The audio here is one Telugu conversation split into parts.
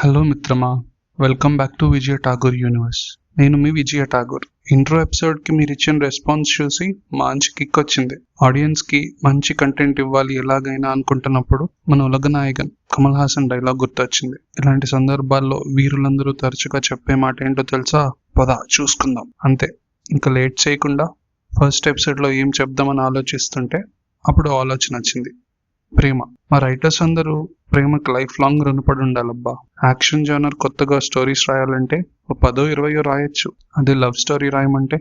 హలో మిత్రమా, welcome back to Vijaya Tagore universe. నేను మీ విజయ ఠాగూర్. ఇంట్రో ఎపిసోడ్కి మీరు ఇచ్చిన రెస్పాన్స్ చూసి మంచి కిక్ వచ్చింది. ఆడియన్స్కి మంచి కంటెంట్ ఇవ్వాలి ఎలాగైనా అనుకుంటున్నప్పుడు మన ఉలగనాయకన్ కమల్ హాసన్ డైలాగ్ గుర్తొచ్చింది. ఇలాంటి సందర్భాల్లో వీరులందరూ తరచుగా చెప్పే మాట ఏంటో తెలుసా? పద చూసుకుందాం అంతే. ఇంకా లేట్ చేయకుండా ఫస్ట్ ఎపిసోడ్లో ఏం చెప్దామని ఆలోచిస్తుంటే అప్పుడు ఆలోచన వచ్చింది. ప్రేమ. మా రైటర్స్ అందరూ ప్రేమకు లైఫ్ లాంగ్ రుణపడి ఉండాలబ్బా. యాక్షన్ జోనర్ కొత్తగా స్టోరీస్ రాయాలంటే ఓ 10-20 రాయొచ్చు. అదే లవ్ స్టోరీ రాయమంటే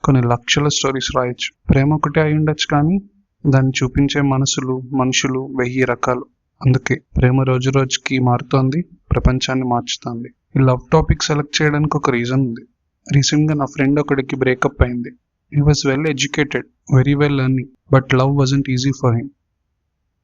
కొన్ని లక్షల స్టోరీస్ రాయొచ్చు. ప్రేమ ఒకటే అయి ఉండొచ్చు, కానీ దాన్ని చూపించే మనుషులు 1000 రకాలు. అందుకే ప్రేమ రోజు రోజుకి మారుతోంది, ప్రపంచాన్ని మార్చుతోంది. ఈ లవ్ టాపిక్ సెలెక్ట్ చేయడానికి ఒక రీజన్ ఉంది. రీసెంట్గా నా ఫ్రెండ్ ఒకడికి బ్రేకప్ అయింది. He was well educated, very well learning, but love wasn't easy for him.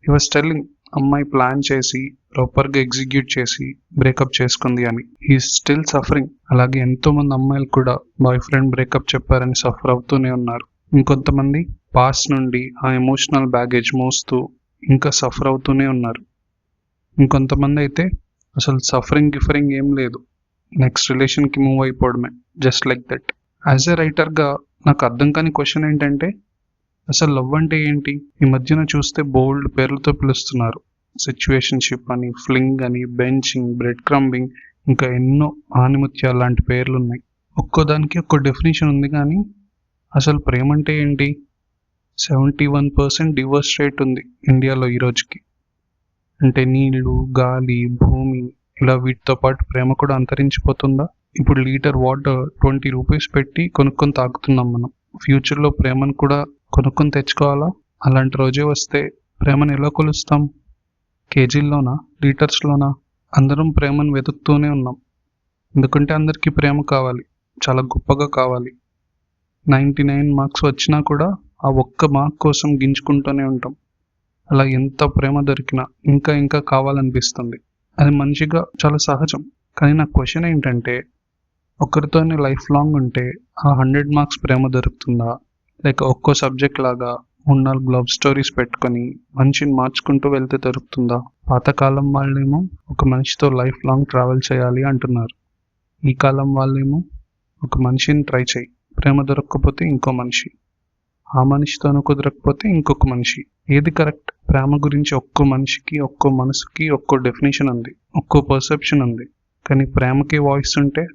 He was telling అమ్మాయి ప్లాన్ చేసి ప్రాపర్గా ఎగ్జిక్యూట్ చేసి బ్రేకప్ చేసుకుంది అని. He still suffering. అలాగే ఎంతో మంది అమ్మాయిలు కూడా బాయ్ ఫ్రెండ్ బ్రేకప్ చెప్పారని సఫర్ అవుతూనే ఉన్నారు. ఇంకొంతమంది పాస్ట్ నుండి ఆ ఎమోషనల్ బ్యాగేజ్ మోస్తూ ఇంకా సఫర్ అవుతూనే ఉన్నారు. ఇంకొంతమంది అయితే అసలు గిఫరింగ్ ఏం లేదు, నెక్స్ట్ రిలేషన్కి మూవ్ అయిపోవడమే, just like that. As a రైటర్గా నాకు అర్థం కాని క్వశ్చన్ ఏంటంటే, అసలు లవ్ అంటే ఏంటి? ఈ మధ్యన చూస్తే బోల్డ్ పేర్లతో పిలుస్తున్నారు. సిచ్యువేషన్షిప్ అని, ఫ్లింగ్ అని, బెంచింగ్, బ్రెడ్ క్రంబింగ్, ఇంకా ఎన్నో ఆనిముత్యాలు లాంటి పేర్లు ఉన్నాయి. ఒక్కోదానికి ఒక్కో డెఫినేషన్ ఉంది, కానీ అసలు ప్రేమ అంటే ఏంటి? 71% డివోర్స్ రేట్ ఉంది ఇండియాలో ఈ రోజుకి. అంటే నీళ్లు, గాలి, భూమి ఇలా వీటితో పాటు ప్రేమ కూడా అంతరించిపోతుందా? ఇప్పుడు లీటర్ వాటర్ 20 రూపీస్ పెట్టి కొనుక్కొని తాగుతున్నాం మనం. ఫ్యూచర్లో ప్రేమను కూడా కొనుక్కొని తెచ్చుకోవాలా? అలాంటి రోజే వస్తే ప్రేమను ఎలా కొలుస్తాం? కేజీల్లోనా, లీటర్స్లోనా? అందరం ప్రేమను వెతుకుతూనే ఉన్నాం. ఎందుకంటే అందరికీ ప్రేమ కావాలి, చాలా గొప్పగా కావాలి. 99 మార్క్స్ వచ్చినా కూడా ఆ ఒక్క మార్క్ కోసం గింజుకుంటూనే ఉంటాం. అలా ఎంత ప్రేమ దొరికినా ఇంకా ఇంకా కావాలనిపిస్తుంది. అది మనిషిగా చాలా సహజం. కానీ నా క్వశ్చన్ ఏంటంటే, ఒకరితోనే లైఫ్ లాంగ్ ఉంటే ఆ 100 మార్క్స్ ప్రేమ దొరుకుతుందా? లేక ఒక్కో సబ్జెక్ట్ లాగా 3-4 లవ్ స్టోరీస్ పెట్టుకొని మనిషిని మార్చుకుంటూ వెళ్తే దొరుకుతుందా? పాతకాలం వాళ్ళేమో ఒక మనిషితో లైఫ్ లాంగ్ ట్రావెల్ చేయాలి అంటున్నారు. ఈ కాలం వాళ్ళేమో ఒక మనిషిని ట్రై చేయి, ప్రేమ దొరకకపోతే ఇంకో మనిషి, ఆ మనిషితోనూ కుదరకపోతే ఇంకొక మనిషి. ఏది కరెక్ట్? ప్రేమ గురించి ఒక్కో మనిషికి, ఒక్కో మనసుకి ఒక్కో డెఫినేషన్ ఉంది, ఒక్కో పర్సెప్షన్ ఉంది. కానీ ప్రేమకి వాయిస్ ఉంటే,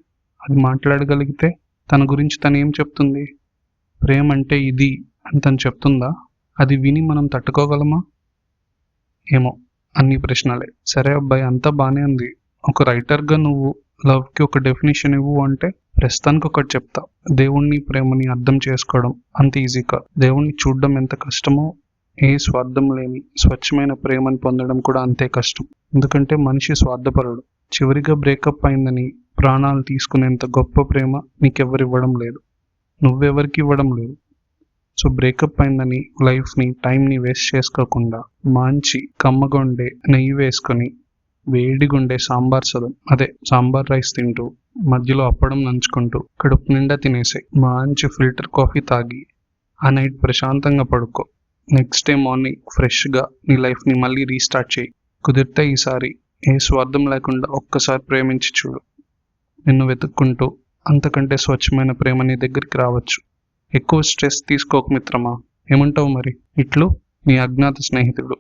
అది మాట్లాడగలిగితే తన గురించి తను ఏం చెప్తుంది? ప్రేమ అంటే ఇది అని తను చెప్తుందా? అది విని మనం తట్టుకోగలమా? ఏమో, అన్ని ప్రశ్నలే. సరే అబ్బాయి, అంతా బానే ఉంది. ఒక రైటర్గా నువ్వు లవ్కి ఒక డెఫినేషన్ ఇవ్వు అంటే ప్రస్తుతానికి ఒకటి చెప్తా. దేవుణ్ణి, ప్రేమని అర్థం చేసుకోవడం అంత ఈజీ కాదు. దేవుణ్ణి చూడడం ఎంత కష్టమో, ఏ స్వార్థం లేని స్వచ్ఛమైన ప్రేమని పొందడం కూడా అంతే కష్టం. ఎందుకంటే మనిషి స్వార్థపరుడు. చివరిగా బ్రేకప్ అయిందని ప్రాణాలు తీసుకునేంత గొప్ప ప్రేమ నీకెవ్వరివ్వడం లేదు, నువ్వెవరికి ఇవ్వడం లేదు. సో బ్రేకప్ అయిందని లైఫ్ని, టైంని వేస్ట్ చేసుకోకుండా మంచి కమ్మగుండే నెయ్యి వేసుకొని వేడిగుండే సాంబార్ రైస్ తింటూ మధ్యలో అప్పడం నంచుకుంటూ కడుపు నిండా తినేసాయి. మంచి ఫిల్టర్ కాఫీ తాగి ఆ నైట్ ప్రశాంతంగా పడుకో. నెక్స్ట్ డే మార్నింగ్ ఫ్రెష్గా నీ లైఫ్ని మళ్ళీ రీస్టార్ట్ చేయి. కుదిరితే ఈసారి ఏ స్వార్థం లేకుండా ఒక్కసారి ప్రేమించి చూడు. నిన్ను వెతుక్కుంటూ అంతకంటే స్వచ్ఛమైన ప్రేమ నీ దగ్గరికి రావచ్చు. ఎక్కువ స్ట్రెస్ తీసుకోకు మిత్రమా. ఏమంటావు మరి? ఇట్లు నీ అజ్ఞాత స్నేహితుడు.